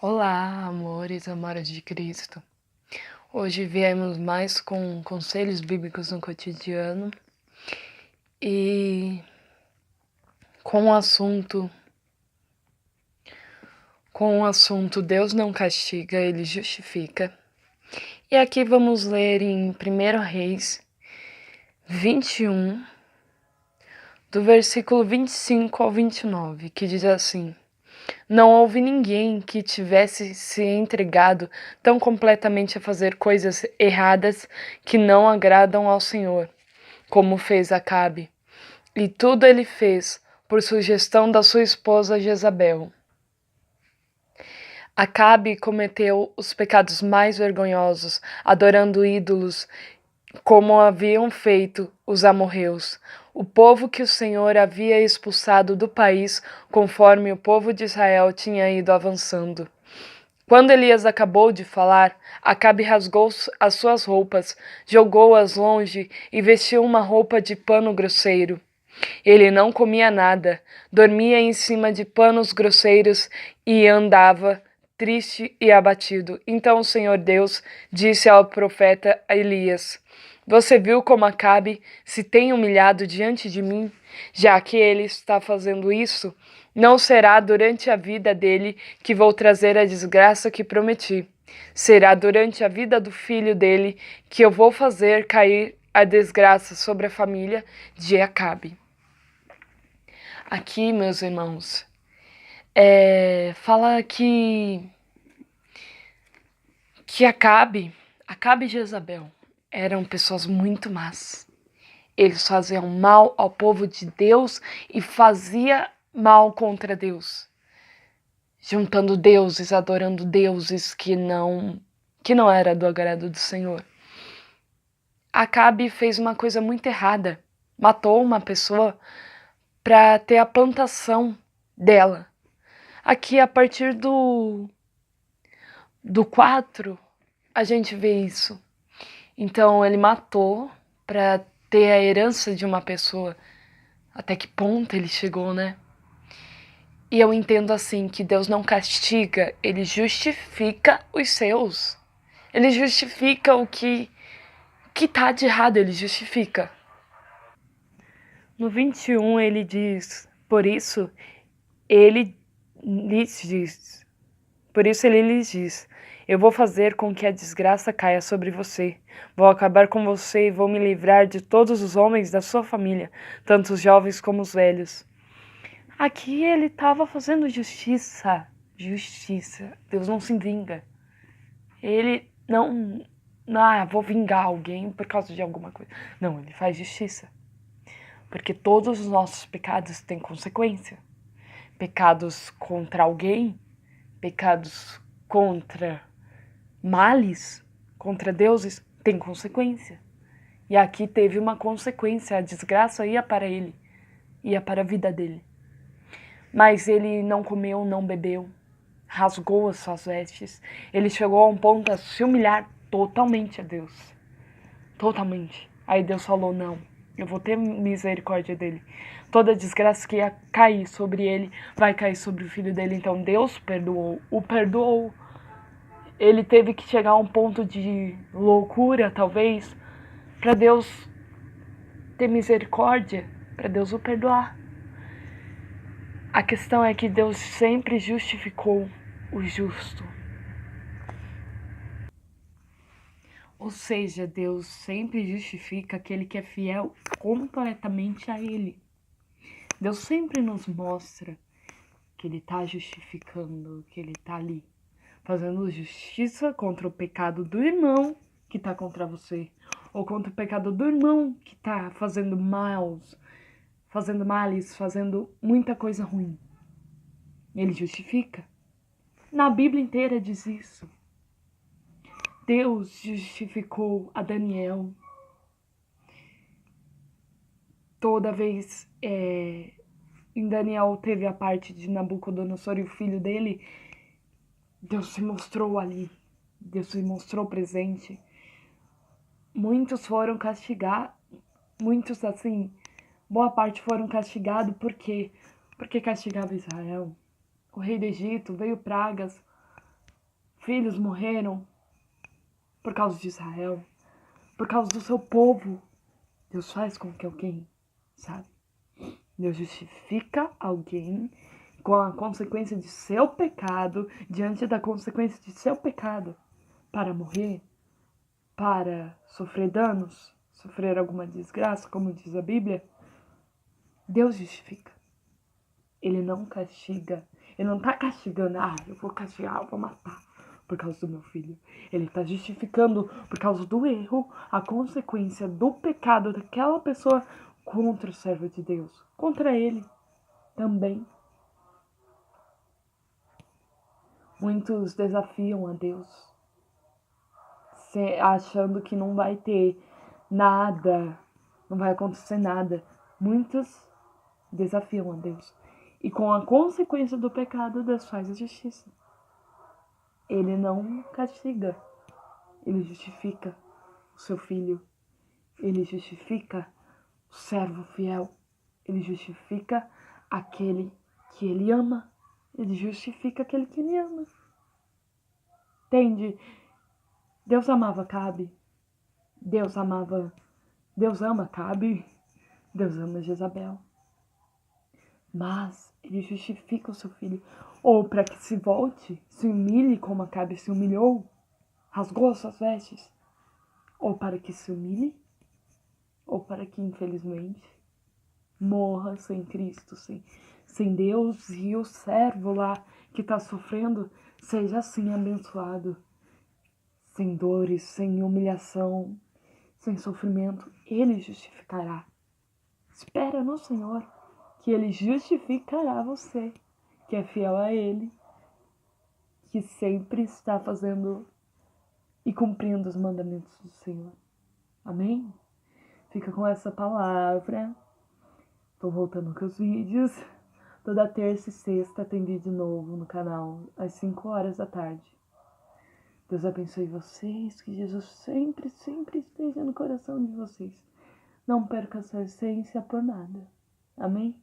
Olá, amores, amaras de Cristo. Hoje viemos mais com conselhos bíblicos no cotidiano e com o assunto Deus não castiga, Ele justifica. E aqui vamos ler em 1 Reis 21, do versículo 25 ao 29, que diz assim: Não houve ninguém que tivesse se entregado tão completamente a fazer coisas erradas que não agradam ao Senhor, como fez Acabe. E tudo ele fez por sugestão da sua esposa Jezabel. Acabe cometeu os pecados mais vergonhosos, adorando ídolos, como haviam feito os amorreus, o povo que o Senhor havia expulsado do país, conforme o povo de Israel tinha ido avançando. Quando Elias acabou de falar, Acabe rasgou as suas roupas, jogou-as longe e vestiu uma roupa de pano grosseiro. Ele não comia nada, dormia em cima de panos grosseiros e andava triste e abatido. Então o Senhor Deus disse ao profeta Elias: Você viu como Acabe se tem humilhado diante de mim? Já que ele está fazendo isso, não será durante a vida dele que vou trazer a desgraça que prometi. Será durante a vida do filho dele que eu vou fazer cair a desgraça sobre a família de Acabe. Aqui, meus irmãos, fala que Acabe e Jezabel eram pessoas muito más. Eles faziam mal ao povo de Deus e fazia mal contra Deus, juntando deuses, adorando deuses que não era do agrado do Senhor. Acabe fez uma coisa muito errada, matou uma pessoa para ter a plantação dela. Aqui, a partir do 4, a gente vê isso. Então, ele matou para ter a herança de uma pessoa. Até que ponto ele chegou, né? E eu entendo assim, que Deus não castiga, Ele justifica os seus. Ele justifica o que tá de errado, Ele justifica. No 21 ele diz, por isso ele lhes diz, eu vou fazer com que a desgraça caia sobre você. Vou acabar com você e vou me livrar de todos os homens da sua família, tanto os jovens como os velhos. Aqui ele estava fazendo justiça. Justiça. Deus não se vinga. Ele não... vou vingar alguém por causa de alguma coisa. Não, ele faz justiça. Porque todos os nossos pecados têm consequência. Pecados contra alguém, pecados contra males, contra deuses, têm consequência. E aqui teve uma consequência, a desgraça ia para ele, ia para a vida dele. Mas ele não comeu, não bebeu, rasgou as suas vestes. Ele chegou a um ponto a se humilhar totalmente a Deus. Totalmente. Aí Deus falou, não, eu vou ter misericórdia dele. Toda desgraça que ia cair sobre ele, vai cair sobre o filho dele. Então Deus o perdoou. Ele teve que chegar a um ponto de loucura, talvez, para Deus ter misericórdia, para Deus o perdoar. A questão é que Deus sempre justificou o justo. Ou seja, Deus sempre justifica aquele que é fiel completamente a Ele. Deus sempre nos mostra que Ele está justificando, que Ele está ali, fazendo justiça contra o pecado do irmão que está contra você, ou contra o pecado do irmão que está fazendo males, fazendo muita coisa ruim. Ele justifica. Na Bíblia inteira diz isso. Deus justificou a Daniel. Toda vez em Daniel teve a parte de Nabucodonosor e o filho dele, Deus se mostrou ali. Deus se mostrou presente. Muitos foram castigados. Muitos, assim, boa parte foram castigados. Por quê? Porque castigava Israel. O rei do Egito veio pragas. filhos morreram por causa de Israel, por causa do seu povo. Deus faz com que alguém, sabe? Deus justifica alguém com a consequência de seu pecado, diante da consequência de seu pecado, para morrer, para sofrer danos, sofrer alguma desgraça, como diz a Bíblia. Deus justifica. Ele não castiga. Ele não tá castigando. Eu vou castigar, eu vou matar por causa do meu filho. Ele tá justificando por causa do erro, a consequência do pecado daquela pessoa contra o servo de Deus. Contra ele também. Muitos desafiam a Deus, achando que não vai ter nada, não vai acontecer nada. Muitos desafiam a Deus. E com a consequência do pecado, Deus faz a justiça. Ele não castiga, ele justifica o seu filho, ele justifica o servo fiel, ele justifica aquele que ele ama, ele justifica aquele que ele ama. Entende? Deus amava Cabe, Deus ama Cabe, Deus ama Jezabel. Mas ele justifica o seu filho, ou para que se volte, se humilhe como Acabe se humilhou, rasgou as suas vestes, ou para que se humilhe, ou para que, infelizmente, morra sem Cristo, sem Deus, e o servo lá que está sofrendo seja assim abençoado, sem dores, sem humilhação, sem sofrimento. Ele justificará. Espera no Senhor, que Ele justificará você, que é fiel a Ele, que sempre está fazendo e cumprindo os mandamentos do Senhor. Amém? Fica com essa palavra. Tô voltando com os vídeos. Toda terça e sexta tem vídeo novo no canal, às 5 horas da tarde. Deus abençoe vocês, que Jesus sempre, sempre esteja no coração de vocês. Não perca a sua essência por nada. Amém?